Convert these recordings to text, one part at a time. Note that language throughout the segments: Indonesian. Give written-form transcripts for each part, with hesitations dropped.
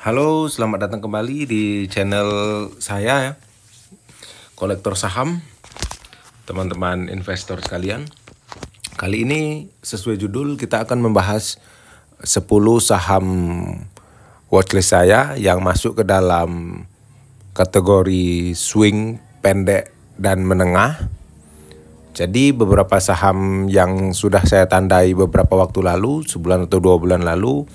Halo, selamat datang kembali di channel saya ya, Kolektor Saham, teman-teman investor sekalian. Kali ini sesuai judul kita akan membahas 10 saham watchlist saya yang masuk ke dalam kategori swing, pendek, dan menengah. Jadi beberapa saham yang sudah saya tandai beberapa waktu lalu, sebulan atau 2 bulan lalu,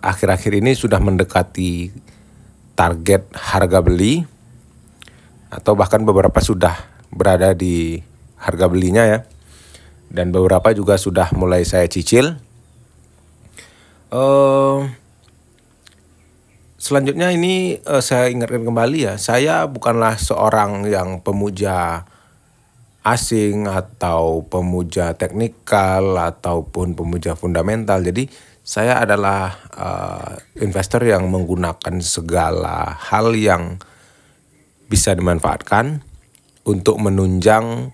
akhir-akhir ini sudah mendekati target harga beli, atau bahkan beberapa sudah berada di harga belinya ya, dan beberapa juga sudah mulai saya cicil. Selanjutnya ini saya ingatkan kembali ya, saya bukanlah seorang yang pemuja asing atau pemuja teknikal ataupun pemuja fundamental. Jadi saya adalah investor yang menggunakan segala hal yang bisa dimanfaatkan untuk menunjang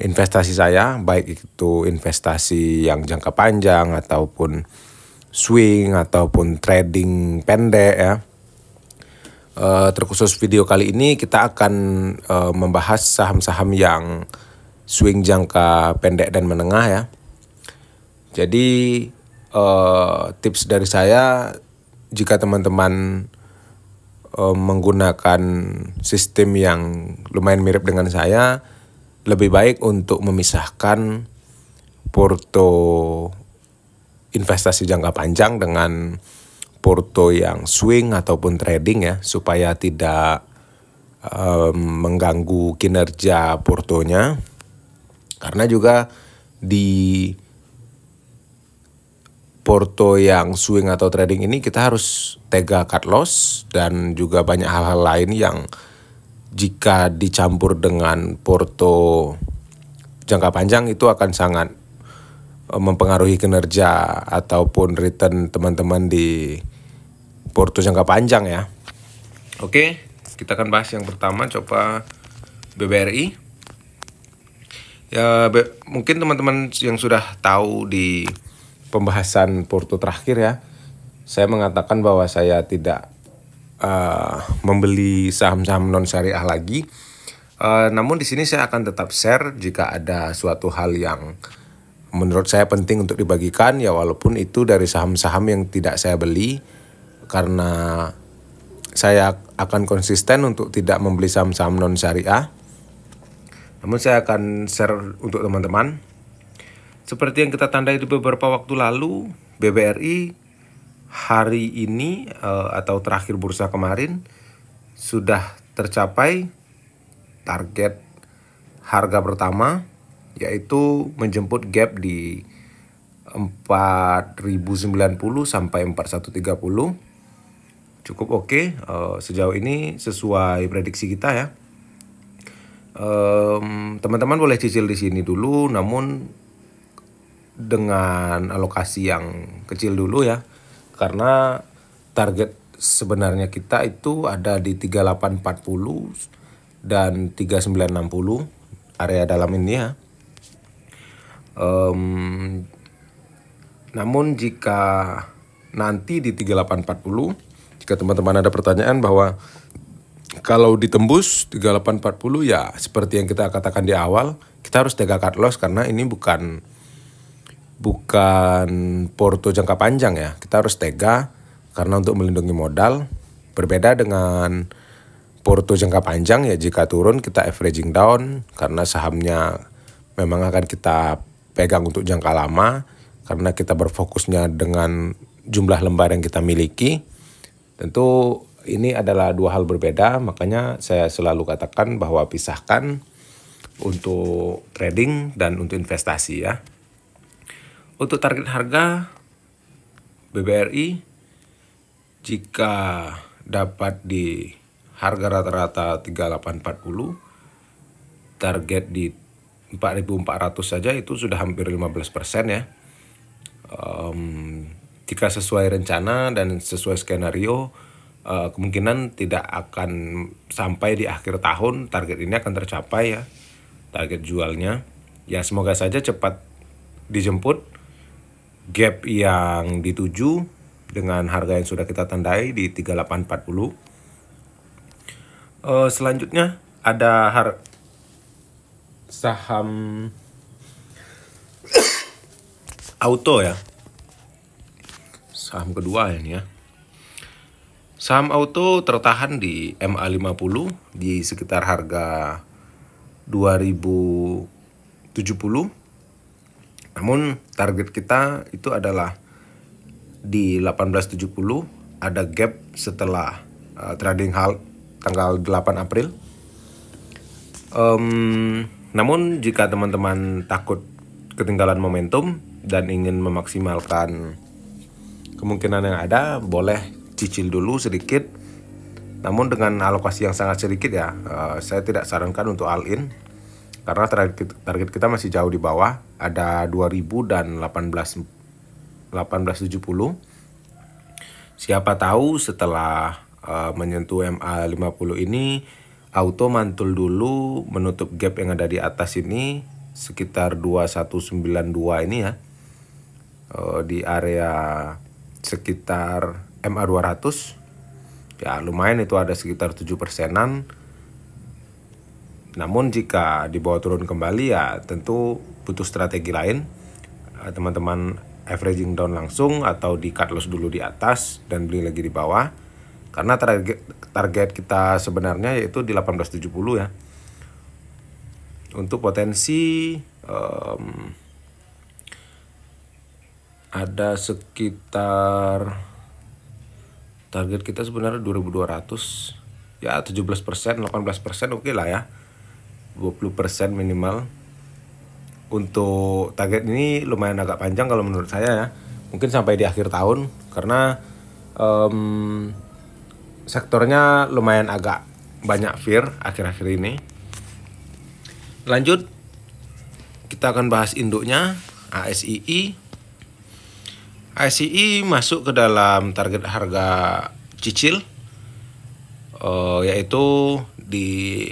investasi saya, baik itu investasi yang jangka panjang ataupun swing ataupun trading pendek ya. Terkhusus video kali ini kita akan membahas saham-saham yang swing jangka pendek dan menengah ya. Jadi tips dari saya, jika teman-teman menggunakan sistem yang lumayan mirip dengan saya, lebih baik untuk memisahkan porto investasi jangka panjang dengan porto yang swing ataupun trading ya, supaya tidak mengganggu kinerja portonya. Karena juga di porto yang swing atau trading ini kita harus tega cut loss, dan juga banyak hal-hal lain yang jika dicampur dengan porto jangka panjang itu akan sangat mempengaruhi kinerja ataupun return teman-teman di porto jangka panjang ya. Oke, kita akan bahas yang pertama, coba BBRI. Ya, mungkin teman-teman yang sudah tahu di pembahasan porto terakhir ya, saya mengatakan bahwa saya tidak membeli saham-saham non syariah lagi. Namun di sini saya akan tetap share jika ada suatu hal yang menurut saya penting untuk dibagikan ya, walaupun itu dari saham-saham yang tidak saya beli, karena saya akan konsisten untuk tidak membeli saham-saham non syariah. Namun saya akan share untuk teman-teman. Seperti yang kita tandai di beberapa waktu lalu, BBRI hari ini atau terakhir bursa kemarin sudah tercapai target harga pertama, yaitu menjemput gap di 4090 sampai 4130. Cukup oke. Sejauh ini sesuai prediksi kita ya. Teman-teman boleh cicil di sini dulu, namun dengan alokasi yang kecil dulu ya, karena target sebenarnya kita itu ada di 3840 dan 3960 area dalam ini ya. Namun jika nanti di 3840, jika teman-teman ada pertanyaan bahwa kalau ditembus 3840 ya seperti yang kita katakan di awal, kita harus tega cut loss, karena ini bukan porto jangka panjang ya. Kita harus tega karena untuk melindungi modal. Berbeda dengan porto jangka panjang ya, jika turun kita averaging down karena sahamnya memang akan kita pegang untuk jangka lama, karena kita berfokusnya dengan jumlah lembar yang kita miliki. Tentu ini adalah dua hal berbeda, makanya saya selalu katakan bahwa pisahkan untuk trading dan untuk investasi ya. Untuk target harga BBRI, jika dapat di harga rata-rata 3840, target di 4400 saja itu sudah hampir 15% ya. Jika sesuai rencana dan sesuai skenario, kemungkinan tidak akan sampai di akhir tahun target ini akan tercapai ya, target jualnya. Ya semoga saja cepat dijemput. gap yang dituju dengan harga yang sudah kita tandai di 3840. Selanjutnya ada saham auto ya. Saham kedua ini ya. Saham auto tertahan di MA50 di sekitar harga 2070. Namun target kita itu adalah di 1870, ada gap setelah trading halt tanggal 8 April. Namun jika teman-teman takut ketinggalan momentum dan ingin memaksimalkan kemungkinan yang ada, boleh cicil dulu sedikit. Namun dengan alokasi yang sangat sedikit ya, saya tidak sarankan untuk all in karena target kita masih jauh di bawah, ada 2000 dan 1870. Siapa tahu setelah menyentuh MA50 ini auto mantul dulu menutup gap yang ada di atas ini sekitar 2192 ini ya, di area sekitar MA200 ya, lumayan, itu ada sekitar 7%-an. Namun jika dibawa turun kembali ya tentu butuh strategi lain, teman-teman averaging down langsung atau di cut loss dulu di atas dan beli lagi di bawah, karena target kita sebenarnya yaitu di 1870 ya. Untuk potensi ada sekitar, target kita sebenarnya 2200 ya, 17%, 18% oke lah ya, 20% minimal. Untuk target ini lumayan agak panjang kalau menurut saya ya, mungkin sampai di akhir tahun karena sektornya lumayan agak banyak fear akhir-akhir ini. Lanjut kita akan bahas induknya ASII. ASII masuk ke dalam target harga cicil, yaitu di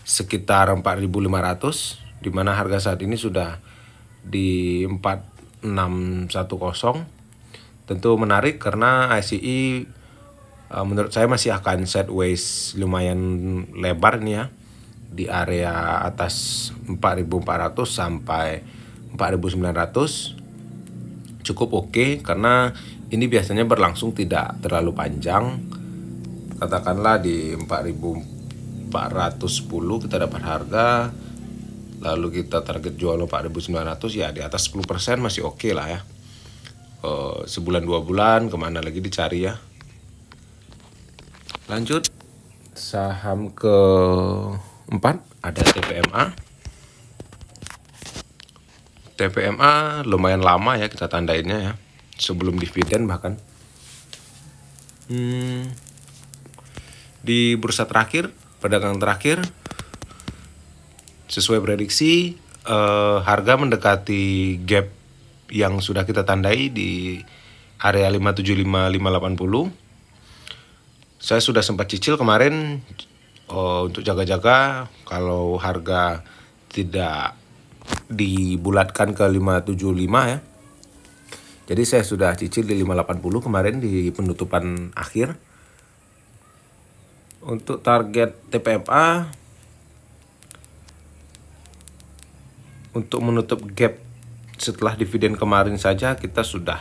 sekitar 4.500, di mana harga saat ini sudah di 4610. Tentu menarik karena ASII menurut saya masih akan sideways lumayan lebar nih ya, di area atas 4.400 sampai 4.900. Cukup oke karena ini biasanya berlangsung tidak terlalu panjang. Katakanlah di 4.410 kita dapat harga, lalu kita target jual 4.900 ya, di atas 10% masih oke lah ya. Sebulan 2 bulan kemana lagi dicari ya. Lanjut saham keempat ada TPMA. TPMA lumayan lama ya kita tandainnya ya, sebelum dividen bahkan. Di bursa terakhir, pedagang terakhir, sesuai prediksi harga mendekati gap yang sudah kita tandai di area 575-580. Saya sudah sempat cicil kemarin untuk jaga-jaga kalau harga tidak dibulatkan ke 575 ya. Jadi saya sudah cicil di 580 kemarin di penutupan akhir. Untuk target TPMA untuk menutup gap setelah dividen kemarin saja kita sudah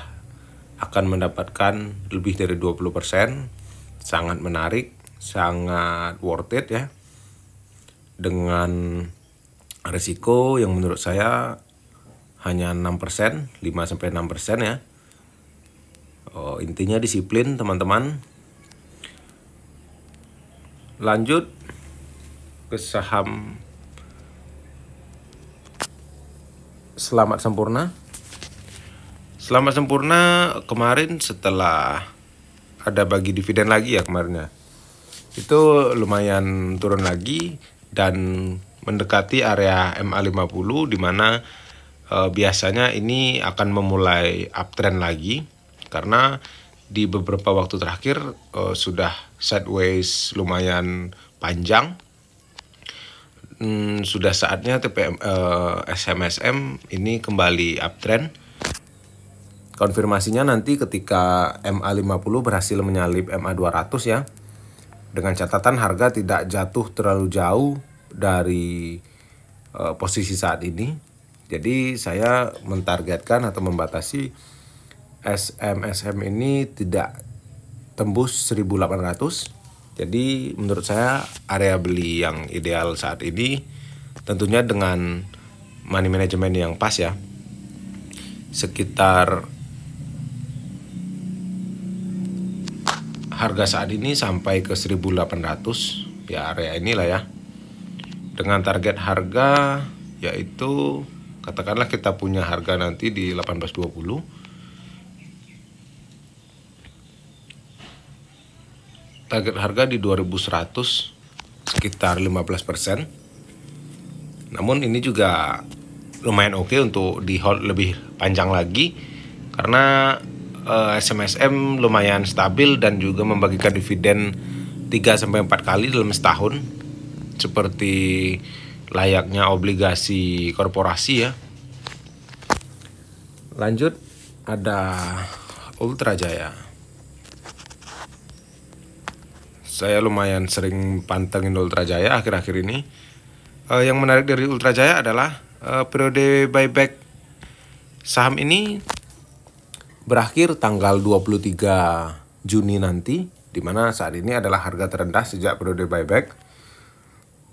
akan mendapatkan lebih dari 20%. Sangat menarik, sangat worth it ya. Dengan risiko yang menurut saya hanya 6%, 5-6% ya. Intinya disiplin teman-teman. Lanjut ke saham Selamat Sempurna. Selamat Sempurna kemarin setelah ada bagi dividen lagi ya kemarin ya, itu lumayan turun lagi dan mendekati area MA50, di mana biasanya ini akan memulai uptrend lagi karena di beberapa waktu terakhir sudah sideways lumayan panjang. Sudah saatnya SMSM ini kembali uptrend konfirmasinya nanti ketika MA50 berhasil menyalip MA200 ya. Dengan catatan harga tidak jatuh terlalu jauh dari posisi saat ini. Jadi saya mentargetkan atau membatasi SM ini tidak tembus 1800. Jadi menurut saya area beli yang ideal saat ini tentunya dengan money management yang pas ya. Sekitar harga saat ini sampai ke 1800 ya, area inilah ya. Dengan target harga yaitu katakanlah kita punya harga nanti di 1820. Target harga di 2100 sekitar 15%. Namun ini juga lumayan oke untuk di hold lebih panjang lagi karena SMSM lumayan stabil dan juga membagikan dividen 3-4 kali dalam setahun seperti layaknya obligasi korporasi ya. Lanjut ada Ultra Jaya. Saya lumayan sering pantengin Ultra Jaya akhir-akhir ini. Yang menarik dari Ultra Jaya adalah periode buyback saham ini berakhir tanggal 23 Juni nanti, di mana saat ini adalah harga terendah sejak periode buyback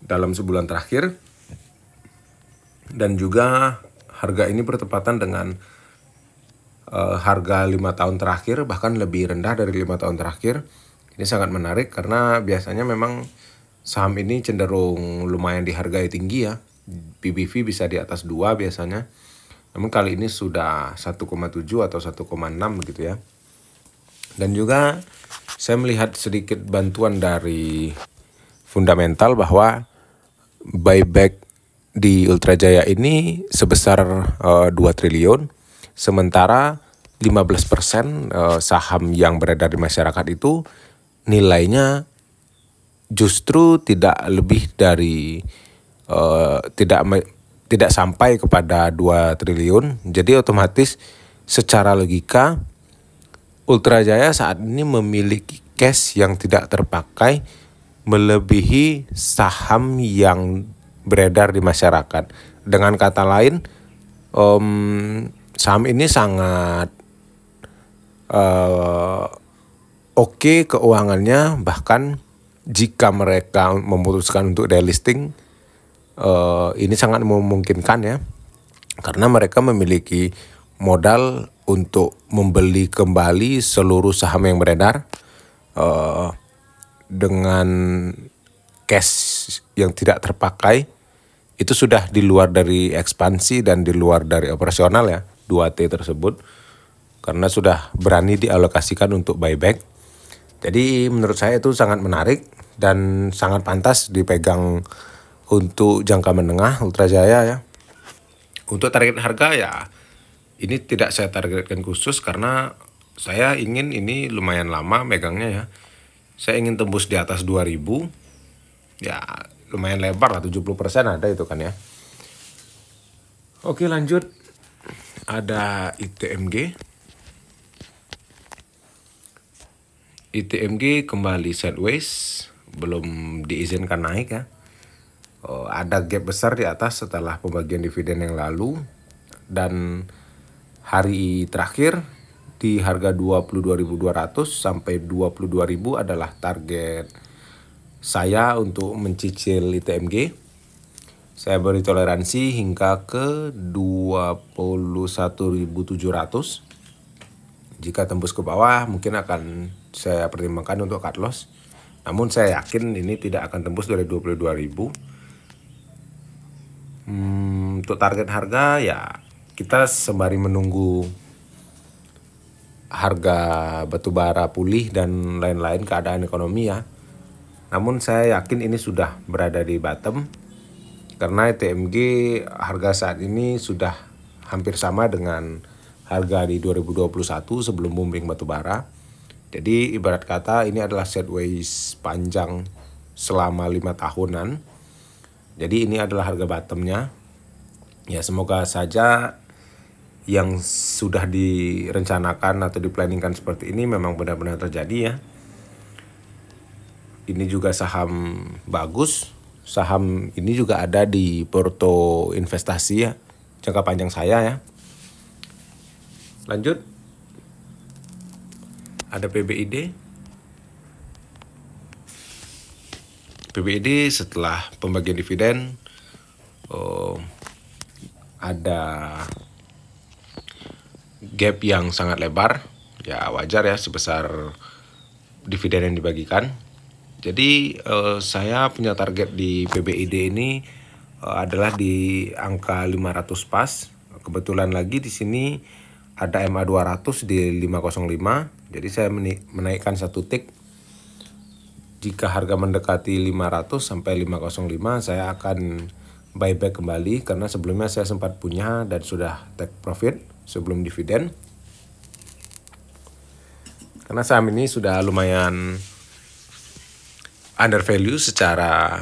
dalam sebulan terakhir. Dan juga harga ini bertepatan dengan harga 5 tahun terakhir, bahkan lebih rendah dari 5 tahun terakhir. Ini sangat menarik karena biasanya memang saham ini cenderung lumayan dihargai tinggi ya. PBV bisa di atas 2 biasanya. Namun kali ini sudah 1,7 atau 1,6 gitu ya. Dan juga saya melihat sedikit bantuan dari fundamental bahwa buyback di Ultra Jaya ini sebesar 2 triliun. Sementara 15% saham yang beredar di masyarakat itu nilainya justru tidak lebih dari tidak sampai kepada 2 triliun. Jadi otomatis secara logika Ultra Jaya saat ini memiliki cash yang tidak terpakai melebihi saham yang beredar di masyarakat. Dengan kata lain, saham ini sangat oke keuangannya, bahkan jika mereka memutuskan untuk delisting, ini sangat memungkinkan ya, karena mereka memiliki modal untuk membeli kembali seluruh saham yang beredar dengan cash yang tidak terpakai. Itu sudah di luar dari ekspansi dan di luar dari operasional ya, 2T tersebut, karena sudah berani dialokasikan untuk buyback. Jadi menurut saya itu sangat menarik dan sangat pantas dipegang untuk jangka menengah Ultra Jaya ya. Untuk target harga ya ini tidak saya targetkan khusus karena saya ingin ini lumayan lama megangnya ya. Saya ingin tembus di atas 2000 ya, lumayan lebar lah, 70% ada itu kan ya. Oke lanjut, ada ITMG. ITMG kembali sideways, belum diizinkan naik ya. Ada gap besar di atas setelah pembagian dividen yang lalu. Dan hari terakhir di harga 22.200 sampai 22.000 adalah target saya untuk mencicil ITMG. Saya beri toleransi hingga ke 21.700. Jika tembus ke bawah mungkin akan saya pertimbangkan untuk cut loss. Namun saya yakin ini tidak akan tembus dari 22.000. Untuk target harga ya kita sembari menunggu harga batubara pulih dan lain-lain keadaan ekonomi ya. Namun saya yakin ini sudah berada di bottom karena ITMG harga saat ini sudah hampir sama dengan harga di 2021 sebelum booming batubara. Jadi ibarat kata ini adalah sideways panjang selama 5 tahunan. Jadi ini adalah harga bottomnya. Ya semoga saja yang sudah direncanakan atau diplanningkan seperti ini memang benar-benar terjadi ya. Ini juga saham bagus. Saham ini juga ada di porto investasi ya, jangka panjang saya ya. Lanjut. Ada PBID. PBID setelah pembagian dividen ada gap yang sangat lebar. Ya wajar ya sebesar dividen yang dibagikan. Jadi saya punya target di PBID ini adalah di angka 500 pas. Kebetulan lagi di sini ada MA 200 di 505. Jadi saya menaikkan satu tick. Jika harga mendekati 500 sampai 505, saya akan buyback kembali karena sebelumnya saya sempat punya dan sudah take profit sebelum dividen. Karena saham ini sudah lumayan under value secara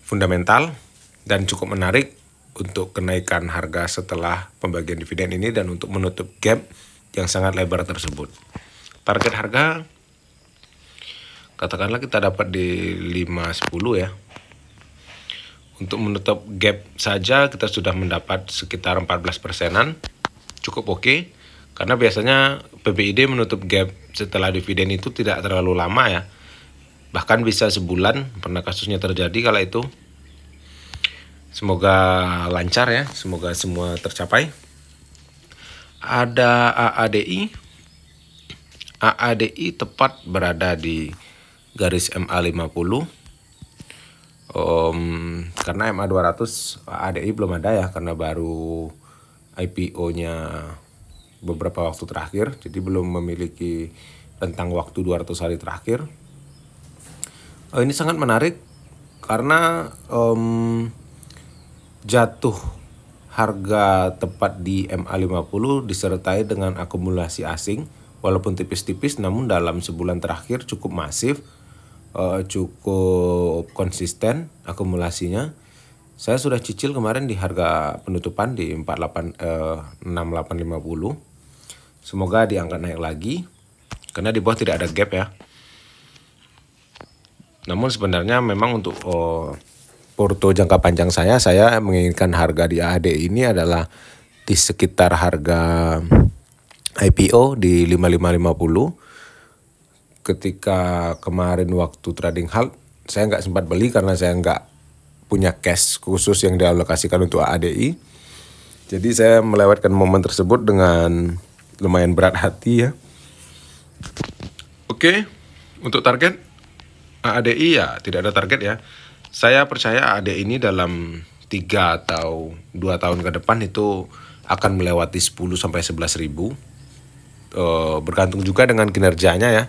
fundamental dan cukup menarik untuk kenaikan harga setelah pembagian dividen ini dan untuk menutup gap yang sangat lebar tersebut. Target harga katakanlah kita dapat di 510 ya. Untuk menutup gap saja kita sudah mendapat sekitar 14%-an. Cukup oke. Karena biasanya PBID menutup gap setelah dividen itu tidak terlalu lama ya. Bahkan bisa sebulan, pernah kasusnya terjadi kala itu. Semoga lancar ya, semoga semua tercapai. Ada AADI. AADI tepat berada di garis MA50. Karena MA 200 AADI belum ada ya, karena baru IPO-nya beberapa waktu terakhir, jadi belum memiliki rentang waktu 200 hari terakhir. Ini sangat menarik karena jatuh harga tepat di MA50 disertai dengan akumulasi asing, walaupun tipis-tipis namun dalam sebulan terakhir cukup masif, cukup konsisten akumulasinya. Saya sudah cicil kemarin di harga penutupan di 6850. Semoga diangkat naik lagi karena di bawah tidak ada gap ya. Namun sebenarnya memang untuk porto jangka panjang saya menginginkan harga di AAD ini adalah di sekitar harga IPO di 5550. Ketika kemarin waktu trading halt, saya nggak sempat beli karena saya nggak punya cash khusus yang dialokasikan untuk AADI. Jadi saya melewatkan momen tersebut dengan lumayan berat hati ya. Oke, untuk target AADI ya tidak ada target ya. Saya percaya AADI ini dalam 3 atau 2 tahun ke depan itu akan melewati 10 sampai 11 ribu. Bergantung juga dengan kinerjanya ya.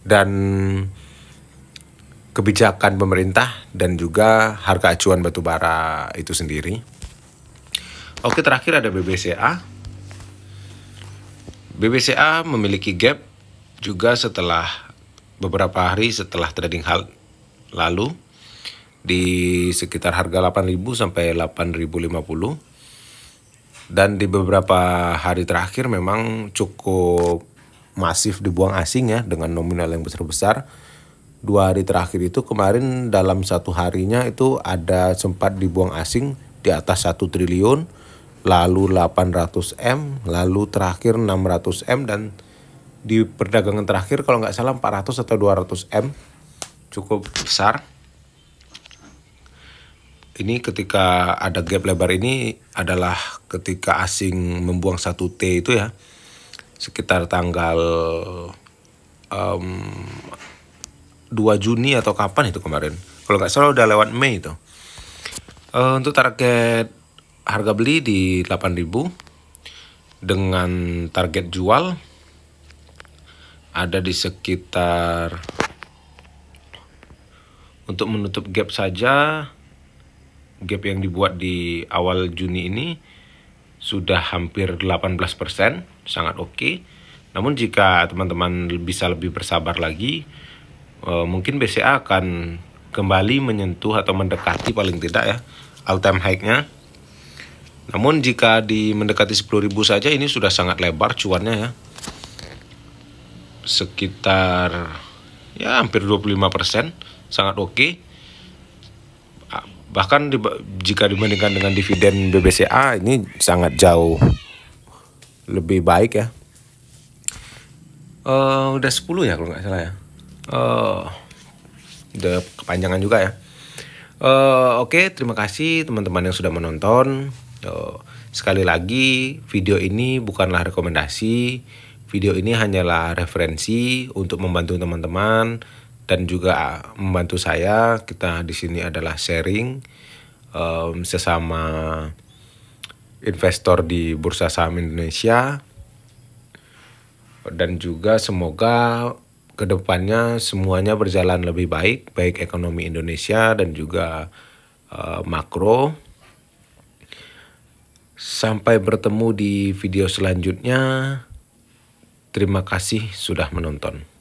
Dan kebijakan pemerintah dan juga harga acuan batubara itu sendiri. Oke, terakhir ada BBCA. BBCA memiliki gap juga setelah beberapa hari setelah trading halt lalu di sekitar harga 8.000 sampai 8.050. Dan di beberapa hari terakhir memang cukup masif dibuang asing ya dengan nominal yang besar-besar. 2 hari terakhir itu kemarin dalam 1 harinya itu ada sempat dibuang asing di atas 1 triliun, lalu 800 M, lalu terakhir 600 M, dan di perdagangan terakhir kalau nggak salah 400 atau 200 M. Cukup besar. Ini ketika ada gap lebar ini adalah ketika asing membuang 1 T itu ya. Sekitar tanggal 2 Juni atau kapan itu kemarin. Kalau nggak salah udah lewat Mei itu. Untuk target harga beli di 8.000 dengan target jual ada di sekitar, untuk menutup gap saja, gap yang dibuat di awal Juni ini sudah hampir 18%, sangat oke. Namun jika teman-teman bisa lebih bersabar lagi, mungkin BCA akan kembali menyentuh atau mendekati paling tidak ya all time high-nya Namun jika mendekati 10.000 saja ini sudah sangat lebar cuannya ya. Sekitar ya hampir 25%, sangat oke. Bahkan jika dibandingkan dengan dividen BBCA ini sangat jauh lebih baik ya. Udah 10 ya kalau nggak salah ya. Udah kepanjangan juga ya. Oke, terima kasih teman-teman yang sudah menonton. Sekali lagi, video ini bukanlah rekomendasi. Video ini hanyalah referensi untuk membantu teman-teman dan juga membantu saya. Kita di sini adalah sharing sesama investor di Bursa Saham Indonesia. Dan juga semoga kedepannya semuanya berjalan lebih baik, baik ekonomi Indonesia dan juga makro. Sampai bertemu di video selanjutnya. Terima kasih sudah menonton.